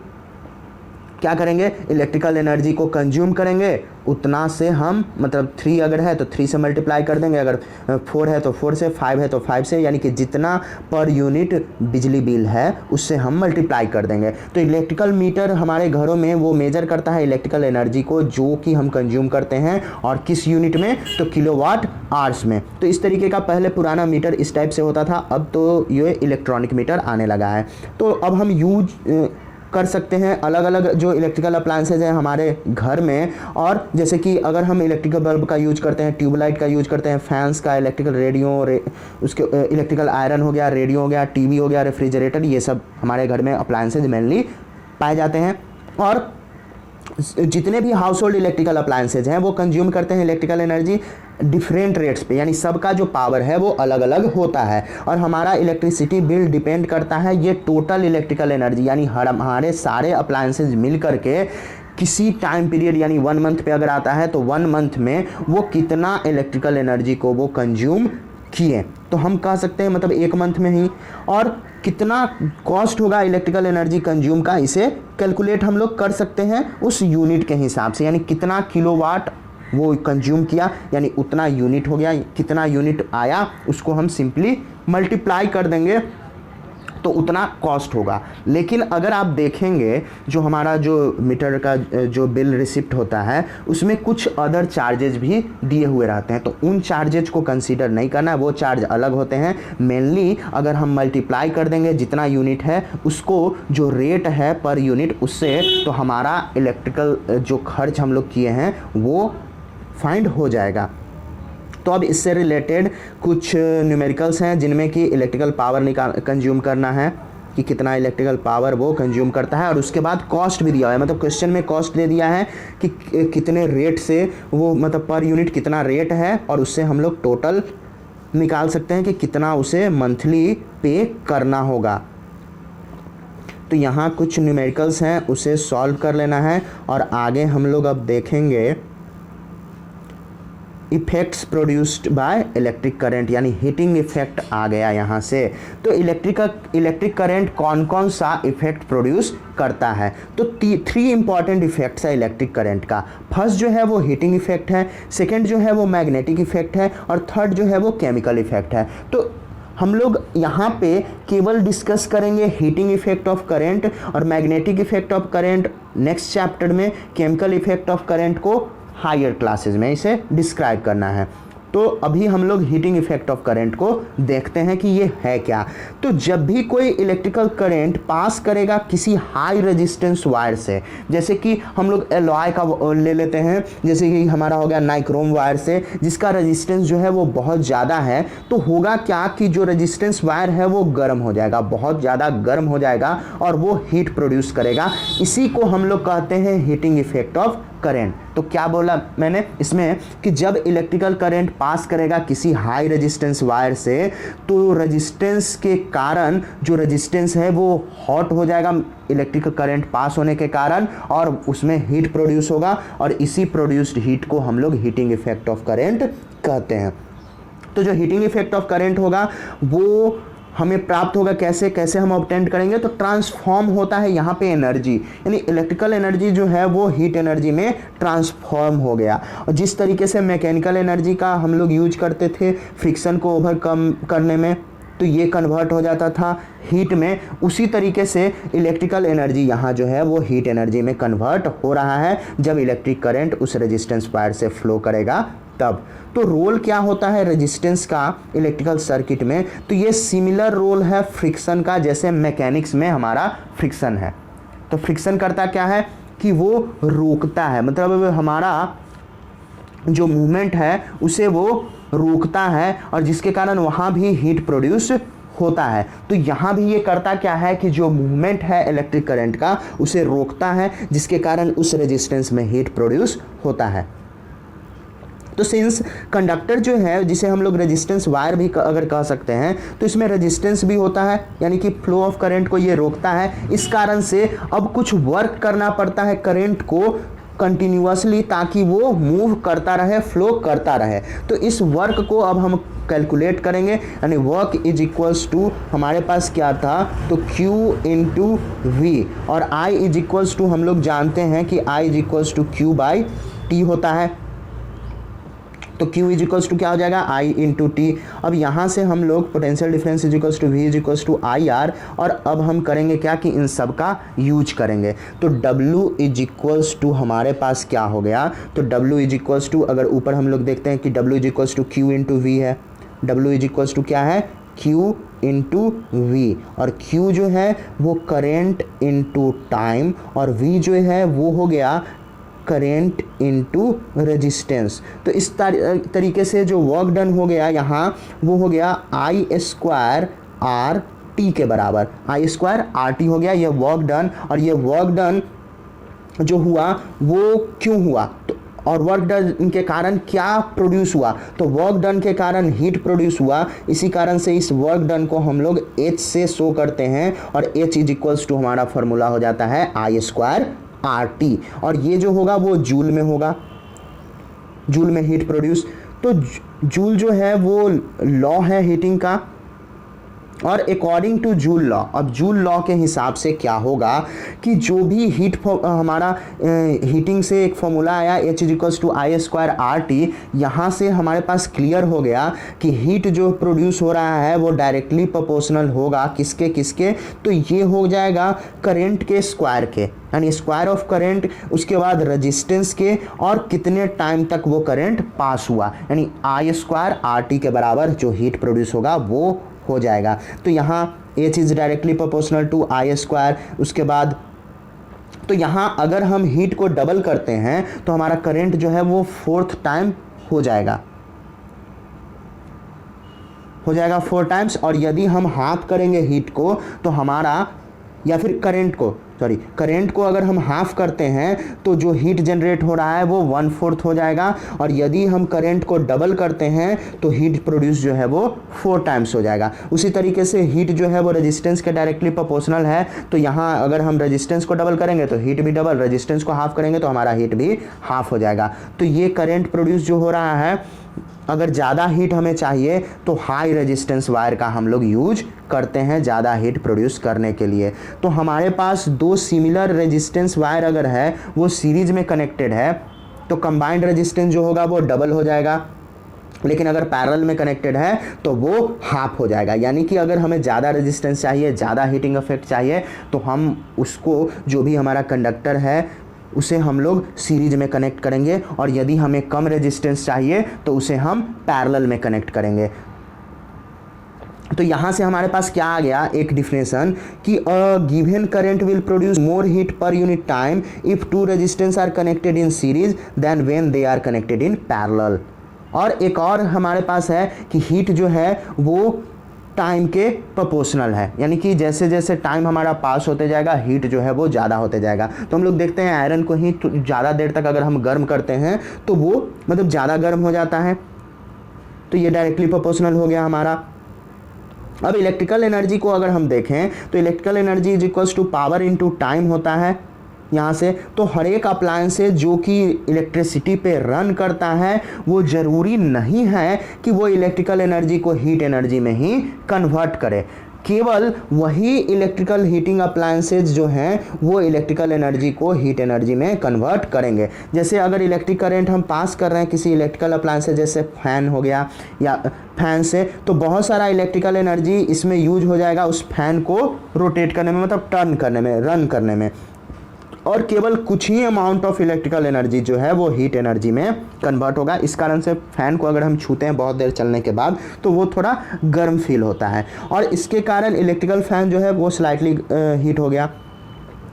क्या करेंगे, इलेक्ट्रिकल एनर्जी को कंज्यूम करेंगे, उतना से हम मतलब 3 अगर है तो 3 से मल्टीप्लाई कर देंगे, अगर 4 है तो 4 से, 5 है तो 5 से, यानी कि जितना पर यूनिट बिजली बिल है उससे हम मल्टीप्लाई कर देंगे। तो इलेक्ट्रिकल मीटर हमारे घरों में वो मेजर करता है इलेक्ट्रिकल एनर्जी को जो कि हम कंज्यूम करते हैं, और किस यूनिट में, तो किलोवाट आवर्स में। तो इस तरीके का पहले पुराना मीटर इस टाइप से होता था, अब तो ये इलेक्ट्रॉनिक मीटर आने लगा है। तो अब हम यूज कर सकते हैं अलग अलग जो इलेक्ट्रिकल अप्लायंसेज हैं हमारे घर में, और जैसे कि अगर हम इलेक्ट्रिकल बल्ब का यूज करते हैं, ट्यूबलाइट का यूज करते हैं, फैंस का, इलेक्ट्रिकल रेडियो उसके इलेक्ट्रिकल आयरन हो गया, रेडियो हो गया, टीवी हो गया, रेफ्रिजरेटर, ये सब हमारे घर में अप्लायंसेज मेनली पाए जाते हैं। और जितने भी हाउस होल्ड इलेक्ट्रिकल अप्लायंसेज हैं वो कंज्यूम करते हैं इलेक्ट्रिकल एनर्जी डिफरेंट रेट्स पे, यानी सबका जो पावर है वो अलग अलग होता है। और हमारा इलेक्ट्रिसिटी बिल डिपेंड करता है ये टोटल इलेक्ट्रिकल एनर्जी, यानी हमारे सारे अप्लायंसेज मिल करके किसी टाइम पीरियड यानी 1 मंथ पे अगर आता है तो 1 मंथ में वो कितना इलेक्ट्रिकल एनर्जी को वो कंज्यूम किए। तो हम कह सकते हैं मतलब 1 मंथ में ही, और कितना कॉस्ट होगा इलेक्ट्रिकल एनर्जी कंज्यूम का, इसे कैलकुलेट हम लोग कर सकते हैं उस यूनिट के हिसाब से, यानी कितना किलोवाट वो कंज्यूम किया, यानी उतना यूनिट हो गया, कितना यूनिट आया उसको हम सिंपली मल्टीप्लाई कर देंगे तो उतना कॉस्ट होगा। लेकिन अगर आप देखेंगे जो हमारा जो मीटर का जो बिल रिसिप्ट होता है उसमें कुछ अदर चार्जेज भी दिए हुए रहते हैं, तो उन चार्जेज को कंसीडर नहीं करना है, वो चार्ज अलग होते हैं। मेनली अगर हम मल्टीप्लाई कर देंगे जितना यूनिट है उसको जो रेट है पर यूनिट उससे, तो हमारा इलेक्ट्रिकल जो खर्च हम लोग किए हैं वो फाइंड हो जाएगा। तो अब इससे रिलेटेड कुछ न्यूमेरिकल्स हैं जिनमें कि इलेक्ट्रिकल पावर कंज्यूम करना है कि कितना इलेक्ट्रिकल पावर वो कंज्यूम करता है, और उसके बाद कॉस्ट भी दिया हुआ है, मतलब क्वेश्चन में कॉस्ट दे दिया है कि कितने रेट से वो मतलब पर यूनिट कितना रेट है, और उससे हम लोग टोटल निकाल सकते हैं कि कितना उसे मंथली पे करना होगा। तो यहाँ कुछ न्यूमेरिकल्स हैं उसे सॉल्व कर लेना है, और आगे हम लोग अब देखेंगे effects produced by electric current, यानी हीटिंग इफेक्ट आ गया यहाँ से। तो इलेक्ट्रिक करंट कौन कौन सा इफेक्ट प्रोड्यूस करता है, तो 3 इंपॉर्टेंट इफेक्ट्स है इलेक्ट्रिक करंट का। फर्स्ट जो है वो हीटिंग इफेक्ट है, सेकंड जो है वो मैग्नेटिक इफेक्ट है, और थर्ड जो है वो केमिकल इफेक्ट है। तो हम लोग यहाँ पे केवल डिस्कस करेंगे हीटिंग इफेक्ट ऑफ करंट और magnetic effect of current, next chapter में केमिकल इफेक्ट ऑफ करंट को हायर क्लासेस में इसे डिस्क्राइब करना है। तो अभी हम लोग हीटिंग इफेक्ट ऑफ करंट को देखते हैं कि ये है क्या। तो जब भी कोई इलेक्ट्रिकल करंट पास करेगा किसी हाई रेजिस्टेंस वायर से, जैसे कि हम लोग एलॉय का ले लेते हैं, जैसे कि हमारा हो गया नाइक्रोम वायर से जिसका रेजिस्टेंस जो है वो बहुत ज़्यादा है, तो होगा क्या कि जो रेजिस्टेंस वायर है वो गर्म हो जाएगा, बहुत ज़्यादा गर्म हो जाएगा और वो हीट प्रोड्यूस करेगा। इसी को हम लोग कहते हैं हीटिंग इफेक्ट ऑफ करंट। तो क्या बोला मैंने इसमें कि जब इलेक्ट्रिकल करंट पास करेगा किसी हाई रेजिस्टेंस वायर से तो रेजिस्टेंस के कारण जो रेजिस्टेंस है वो हॉट हो जाएगा इलेक्ट्रिकल करंट पास होने के कारण, और उसमें हीट प्रोड्यूस होगा, और इसी प्रोड्यूस्ड हीट को हम लोग हीटिंग इफेक्ट ऑफ करंट कहते हैं। तो जो हीटिंग इफेक्ट ऑफ करंट होगा वो हमें प्राप्त होगा कैसे हम ऑब्टेन करेंगे, तो ट्रांसफॉर्म होता है यहाँ पे एनर्जी, यानी इलेक्ट्रिकल एनर्जी जो है वो हीट एनर्जी में ट्रांसफॉर्म हो गया। और जिस तरीके से मैकेनिकल एनर्जी का हम लोग यूज करते थे फ्रिक्शन को ओवरकम करने में, तो ये कन्वर्ट हो जाता था हीट में, उसी तरीके से इलेक्ट्रिकल एनर्जी यहाँ जो है वो हीट एनर्जी में कन्वर्ट हो रहा है जब इलेक्ट्रिक करंट उस रेजिस्टेंस वायर से फ्लो करेगा तब। तो रोल क्या होता है रेजिस्टेंस का इलेक्ट्रिकल सर्किट में, तो ये सिमिलर रोल है फ्रिक्शन का, जैसे मैकेनिक्स में हमारा फ्रिक्शन है। तो फ्रिक्शन करता क्या है कि वो रोकता है, मतलब हमारा जो मूवमेंट है उसे वो रोकता है, और जिसके कारण वहाँ भी हीट प्रोड्यूस होता है। तो यहाँ भी ये करता क्या है कि जो मूवमेंट है इलेक्ट्रिक करंट का उसे रोकता है, जिसके कारण उस रेजिस्टेंस में हीट प्रोड्यूस होता है। तो तो सिंस कंडक्टर जो है जिसे हम लोग रेजिस्टेंस वायर भी अगर कह सकते हैं, तो इसमें रेजिस्टेंस भी होता है, यानी कि फ्लो ऑफ करंट को ये रोकता है। इस कारण से अब कुछ वर्क करना पड़ता है करंट को कंटिन्यूअसली, ताकि वो मूव करता रहे, फ्लो करता रहे। तो इस वर्क को अब हम कैलकुलेट करेंगे, यानी वर्क इज इक्वल्स टू हमारे पास क्या था, तो Q इंटू वी, और I इज इक्वल्स टू हम लोग जानते हैं कि I is equals to Q by T होता है। तो Q इज इक्वल्स टू क्या हो जाएगा, I इंटू टी। अब यहाँ से हम लोग potential difference is equals to V is equals to IR, और अब हम करेंगे क्या कि इन सब का यूज करेंगे। तो W इज इक्वल्स टू हमारे पास क्या हो गया, तो W इज इक्वल्स टू, अगर ऊपर हम लोग देखते हैं कि W is equals to Q into V है, W इज इक्वल्स टू क्या है, Q इंटू वी, और Q जो है वो करेंट इंटू टाइम, और V जो है वो हो गया करेंट इंटू रेजिस्टेंस। तो इस तरीके से जो वर्क डन हो गया यहाँ, वो हो गया I स्क्वायर आर टी के बराबर, I स्क्वायर आर टी हो गया ये वर्क डन। और ये वर्क डन जो हुआ वो क्यों हुआ, तो और वर्क डन के कारण क्या प्रोड्यूस हुआ, तो वर्क डन के कारण हीट प्रोड्यूस हुआ। इसी कारण से इस वर्क डन को हम लोग H से शो करते हैं, और H इज इक्वल्स टू हमारा फॉर्मूला हो जाता है I स्क्वायर आर टी, और ये जो होगा वो जूल में होगा, जूल में हीट प्रोड्यूस। तो जूल जो है वो लॉ है हीटिंग का, और अकॉर्डिंग टू जूल लॉ, अब जूल लॉ के हिसाब से क्या होगा कि जो भी हीट हमारा हीटिंग से एक फॉर्मूला आया H is equals to I square R T, यहाँ से हमारे पास क्लियर हो गया कि हीट जो प्रोड्यूस हो रहा है वो डायरेक्टली प्रोपोर्शनल होगा किसके किसके, तो ये हो जाएगा करेंट के स्क्वायर के, यानी स्क्वायर ऑफ करंट, उसके बाद रेजिस्टेंस के, और कितने टाइम तक वो करंट पास हुआ, यानी I स्क्वायर आर टी के बराबर जो हीट प्रोड्यूस होगा वो हो जाएगा। तो यहाँ H is directly proportional to I square. उसके बाद तो यहाँ अगर हम हीट को डबल करते हैं तो हमारा करंट जो है वो 4th टाइम हो जाएगा 4 टाइम्स। और यदि हम हाफ करेंगे हीट को तो हमारा, या फिर करंट को अगर हम हाफ करते हैं तो जो हीट जनरेट हो रहा है वो 1/4 हो जाएगा। और यदि हम करंट को डबल करते हैं तो हीट प्रोड्यूस जो है वो 4 टाइम्स हो जाएगा। उसी तरीके से हीट जो है वो रेजिस्टेंस के डायरेक्टली प्रोपोर्शनल है, तो यहाँ अगर हम रेजिस्टेंस को डबल करेंगे तो हीट भी डबल, रेजिस्टेंस को हाफ करेंगे तो हमारा हीट भी हाफ हो जाएगा। तो ये करंट प्रोड्यूस जो हो रहा है, अगर ज़्यादा हीट हमें चाहिए तो हाई रेजिस्टेंस वायर का हम लोग यूज करते हैं ज़्यादा हीट प्रोड्यूस करने के लिए। तो हमारे पास 2 सिमिलर रेजिस्टेंस वायर अगर है वो सीरीज में कनेक्टेड है तो कंबाइंड रेजिस्टेंस जो होगा वो डबल हो जाएगा, लेकिन अगर पैरेलल में कनेक्टेड है तो वो हाफ हो जाएगा। यानी कि अगर हमें ज़्यादा रेजिस्टेंस चाहिए, ज़्यादा हीटिंग इफेक्ट चाहिए, तो हम उसको जो भी हमारा कंडक्टर है उसे हम लोग सीरीज में कनेक्ट करेंगे, और यदि हमें कम रेजिस्टेंस चाहिए तो उसे हम पैरेलल में कनेक्ट करेंगे। तो यहाँ से हमारे पास क्या आ गया, एक डिफिनेशन कि a given current will produce more heat per unit time if 2 resistance are connected in series then when they are connected in parallel. और एक और हमारे पास है कि हीट जो है वो टाइम के प्रोपोर्शनल है, यानी कि जैसे जैसे टाइम हमारा पास होते जाएगा हीट जो है वो ज़्यादा होते जाएगा। तो हम लोग देखते हैं आयरन को ही ज़्यादा देर तक अगर हम गर्म करते हैं तो वो मतलब ज़्यादा गर्म हो जाता है, तो ये डायरेक्टली प्रोपोर्शनल हो गया हमारा। अब इलेक्ट्रिकल एनर्जी को अगर हम देखें तो electrical energy is equals to power into time होता है यहाँ से। तो हर एक अप्लायंसेज जो कि इलेक्ट्रिसिटी पे रन करता है वो ज़रूरी नहीं है कि वो इलेक्ट्रिकल एनर्जी को हीट एनर्जी में ही कन्वर्ट करे, केवल वही इलेक्ट्रिकल हीटिंग अप्लायंसेज जो हैं वो इलेक्ट्रिकल एनर्जी को हीट एनर्जी में कन्वर्ट करेंगे। जैसे अगर इलेक्ट्रिक करंट हम पास कर रहे हैं किसी इलेक्ट्रिकल अप्लायंसेज जैसे फैन हो गया या फैन से, तो बहुत सारा इलेक्ट्रिकल एनर्जी इसमें यूज हो जाएगा उस फैन को रोटेट करने में, मतलब टर्न करने में, रन करने में, और केवल कुछ ही अमाउंट ऑफ इलेक्ट्रिकल एनर्जी जो है वो हीट एनर्जी में कन्वर्ट होगा। इस कारण से फैन को अगर हम छूते हैं बहुत देर चलने के बाद तो वो थोड़ा गर्म फील होता है, और इसके कारण इलेक्ट्रिकल फैन जो है वो स्लाइटली हीट हो गया।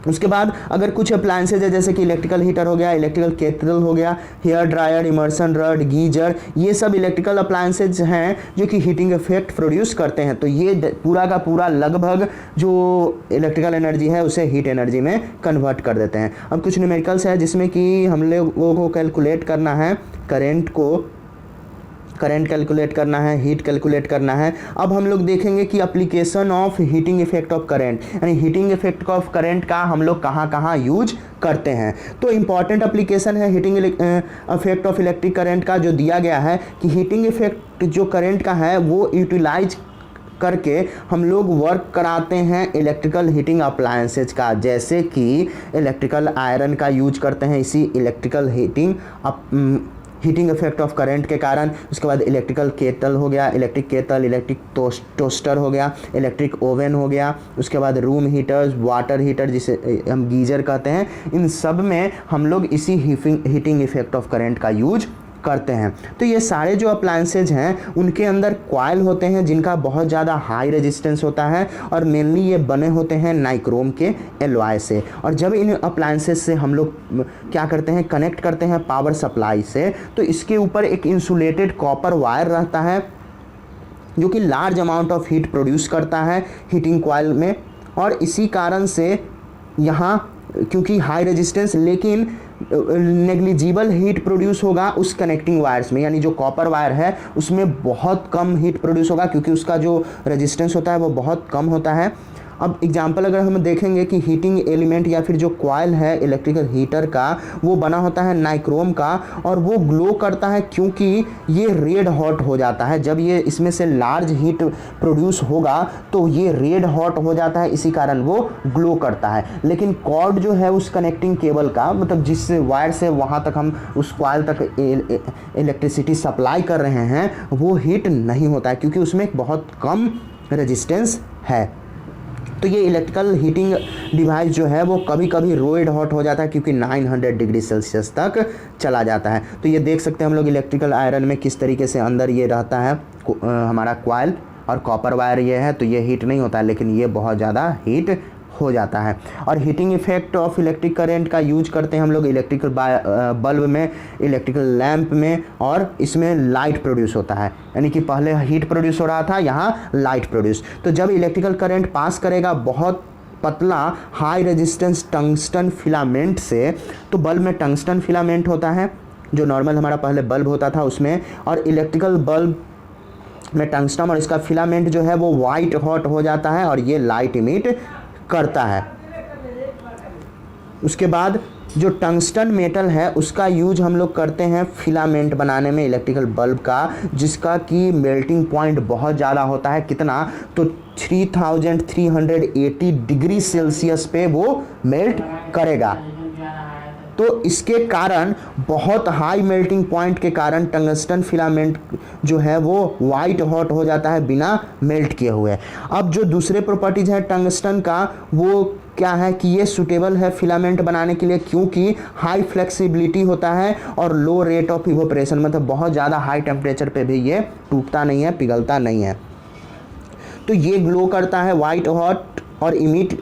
उसके बाद अगर कुछ अप्लायंसेज है जैसे कि इलेक्ट्रिकल हीटर हो गया, इलेक्ट्रिकल केटल हो गया, hair dryer, immersion rod, geyser, ये सब इलेक्ट्रिकल अप्लायंसेज हैं जो कि हीटिंग इफेक्ट प्रोड्यूस करते हैं। तो ये पूरा का पूरा लगभग जो इलेक्ट्रिकल एनर्जी है उसे हीट एनर्जी में कन्वर्ट कर देते हैं। अब कुछ न्यूमेरिकल्स है जिसमें कि हम लोगों को कैलकुलेट करना है करेंट को करंट कैलकुलेट करना है, हीट कैलकुलेट करना है। अब हम लोग देखेंगे कि application of heating effect of current, यानी हीटिंग इफेक्ट ऑफ करंट का हम लोग कहाँ कहाँ यूज करते हैं। तो इंपॉर्टेंट एप्लीकेशन है heating effect of electric current का, जो दिया गया है कि हीटिंग इफेक्ट जो करंट का है वो यूटिलाइज करके हम लोग वर्क कराते हैं इलेक्ट्रिकल हीटिंग अप्लायंसेज का, जैसे कि इलेक्ट्रिकल आयरन का यूज करते हैं इसी electrical heating effect of current के कारण। उसके बाद इलेक्ट्रिकल केटल हो गया, इलेक्ट्रिक केटल, इलेक्ट्रिक टोस्टर हो गया, इलेक्ट्रिक ओवन हो गया, उसके बाद रूम हीटर्स, वाटर हीटर जिसे हम गीजर कहते हैं, इन सब में हम लोग इसी हीटिंग इफेक्ट ऑफ करंट का यूज करते हैं। तो ये सारे जो अप्लायंसेज हैं उनके अंदर कॉइल होते हैं जिनका बहुत ज़्यादा हाई रेजिस्टेंस होता है, और मेनली ये बने होते हैं नाइक्रोम के एलॉय से। और जब इन अप्लायंसेज से हम लोग क्या करते हैं, कनेक्ट करते हैं पावर सप्लाई से, तो इसके ऊपर एक इंसुलेटेड कॉपर वायर रहता है जो कि large amount of heat produce करता है हीटिंग कॉइल में। और इसी कारण से यहाँ क्योंकि हाई रेजिस्टेंस लेकिन नेग्लिजिबल हीट प्रोड्यूस होगा उस कनेक्टिंग वायर्स में, यानी जो कॉपर वायर है उसमें बहुत कम हीट प्रोड्यूस होगा क्योंकि उसका जो रेजिस्टेंस होता है वो बहुत कम होता है। अब एग्जांपल अगर हम देखेंगे कि हीटिंग एलिमेंट या फिर जो कॉइल है इलेक्ट्रिकल हीटर का वो बना होता है नाइक्रोम का, और वो ग्लो करता है क्योंकि ये रेड हॉट हो जाता है। जब ये इसमें से लार्ज हीट प्रोड्यूस होगा तो ये रेड हॉट हो जाता है, इसी कारण वो ग्लो करता है। लेकिन कॉर्ड जो है उस कनेक्टिंग केबल का, मतलब जिस वायर से वहाँ तक हम उस कॉइल तक इलेक्ट्रिसिटी सप्लाई कर रहे हैं, वो हीट नहीं होता है क्योंकि उसमें एक बहुत कम रेजिस्टेंस है। तो ये इलेक्ट्रिकल हीटिंग डिवाइस जो है वो कभी कभी रेड हॉट हो जाता है क्योंकि 900 डिग्री सेल्सियस तक चला जाता है। तो ये देख सकते हैं हम लोग इलेक्ट्रिकल आयरन में किस तरीके से अंदर ये रहता है हमारा कॉइल, और कॉपर वायर ये है, तो ये हीट नहीं होता है लेकिन ये बहुत ज़्यादा हीट हो जाता है। और heating effect of electric current का यूज करते हैं हम लोग इलेक्ट्रिकल बल्ब में, इलेक्ट्रिकल लैंप में, और इसमें लाइट प्रोड्यूस होता है, यानी कि पहले हीट प्रोड्यूस हो रहा था, यहाँ लाइट प्रोड्यूस। तो जब इलेक्ट्रिकल करंट पास करेगा बहुत पतला हाई रेजिस्टेंस टंगस्टन फिलामेंट से, तो बल्ब में टंगस्टन फिलामेंट होता है जो नॉर्मल हमारा पहले बल्ब होता था उसमें, और इलेक्ट्रिकल बल्ब में टंगस्टन और इसका फिलामेंट जो है वो वाइट हॉट हो जाता है और ये लाइट इमिट करता है। उसके बाद जो टंगस्टन मेटल है उसका यूज हम लोग करते हैं फिलामेंट बनाने में इलेक्ट्रिकल बल्ब का, जिसका कि मेल्टिंग पॉइंट बहुत ज़्यादा होता है। कितना, तो 3380 डिग्री सेल्सियस पे वो मेल्ट करेगा। तो इसके कारण बहुत हाई मेल्टिंग पॉइंट के कारण टंगस्टन फिलामेंट जो है वो वाइट हॉट हो जाता है बिना मेल्ट किए हुए। अब जो दूसरे प्रॉपर्टीज है टंगस्टन का, वो क्या है कि ये सूटेबल है फिलामेंट बनाने के लिए क्योंकि हाई फ्लेक्सिबिलिटी होता है और लो रेट ऑफ इवोपरेशन, मतलब बहुत ज़्यादा हाई टेम्परेचर पे भी ये टूटता नहीं है, पिघलता नहीं है। तो ये ग्लो करता है वाइट हॉट और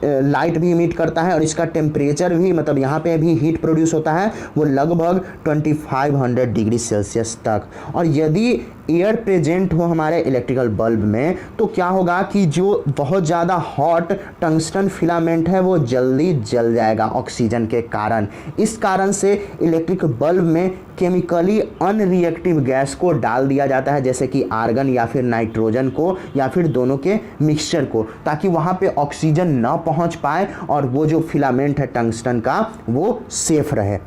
लाइट भी इमिट करता है, और इसका टेम्परेचर भी, मतलब यहाँ पे भी हीट प्रोड्यूस होता है वो लगभग 2500 डिग्री सेल्सियस तक। और यदि एयर प्रेजेंट हो हमारे इलेक्ट्रिकल बल्ब में तो क्या होगा कि जो बहुत ज़्यादा हॉट टंगस्टन फिलामेंट है वो जल्दी जल जाएगा ऑक्सीजन के कारण। इस कारण से इलेक्ट्रिक बल्ब में केमिकली अनरिएक्टिव गैस को डाल दिया जाता है, जैसे कि आर्गन या फिर नाइट्रोजन को या फिर दोनों के मिक्सचर को, ताकि वहाँ पे ऑक्सीजन ना पहुँच पाए और वो जो फिलामेंट है टंगस्टन का वो सेफ रहे।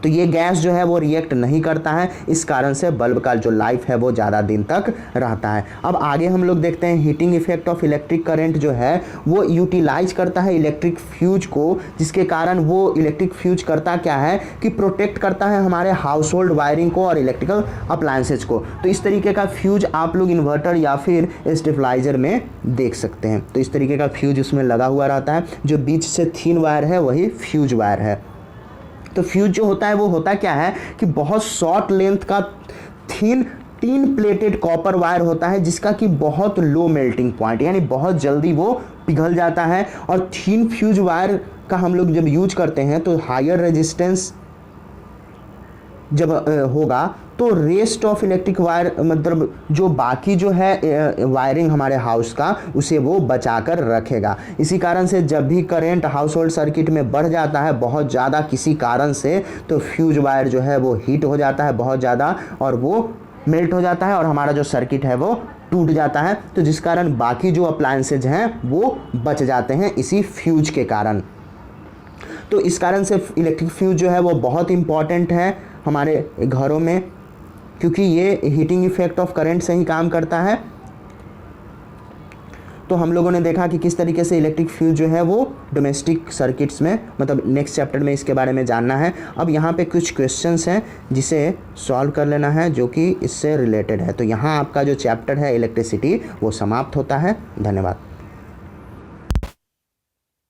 तो ये गैस जो है वो रिएक्ट नहीं करता है, इस कारण से बल्ब का जो लाइफ है वो ज़्यादा दिन तक रहता है। अब आगे हम लोग देखते हैं heating effect of electric current जो है वो यूटिलाइज करता है इलेक्ट्रिक फ्यूज को, जिसके कारण वो इलेक्ट्रिक फ्यूज करता क्या है कि प्रोटेक्ट करता है हमारे हाउस होल्ड वायरिंग को और इलेक्ट्रिकल अप्लायंसेज को। तो इस तरीके का फ्यूज आप लोग इन्वर्टर या फिर स्टेबलाइजर में देख सकते हैं। तो इस तरीके का फ्यूज उसमें लगा हुआ रहता है, जो बीच से थिन वायर है वही फ्यूज वायर है। तो फ्यूज जो होता है वो होता क्या है कि बहुत शॉर्ट लेंथ का थिन तीन प्लेटेड कॉपर वायर होता है जिसका कि बहुत लो मेल्टिंग पॉइंट, यानी बहुत जल्दी वो पिघल जाता है। और थिन फ्यूज वायर का हम लोग जब यूज करते हैं तो हायर रेजिस्टेंस जब होगा तो रेस्ट ऑफ इलेक्ट्रिक वायर, मतलब जो बाकी जो है वायरिंग हमारे हाउस का, उसे वो बचा कर रखेगा। इसी कारण से जब भी करंट हाउस होल्ड सर्किट में बढ़ जाता है बहुत ज़्यादा किसी कारण से, तो फ्यूज वायर जो है वो हीट हो जाता है बहुत ज़्यादा और वो मेल्ट हो जाता है और हमारा जो सर्किट है वो टूट जाता है, तो जिस कारण बाकी जो अप्लायंसेज हैं वो बच जाते हैं इसी फ्यूज के कारण। तो इस कारण से इलेक्ट्रिक फ्यूज जो है वो बहुत इंपॉर्टेंट है हमारे घरों में, क्योंकि ये हीटिंग इफेक्ट ऑफ करंट से ही काम करता है। तो हम लोगों ने देखा कि किस तरीके से इलेक्ट्रिक फ्यूज जो है वो डोमेस्टिक सर्किट्स में, मतलब नेक्स्ट चैप्टर में इसके बारे में जानना है। अब यहाँ पे कुछ क्वेश्चंस हैं जिसे सॉल्व कर लेना है जो कि इससे रिलेटेड है। तो यहाँ आपका जो चैप्टर है इलेक्ट्रिसिटी वो समाप्त होता है। धन्यवाद।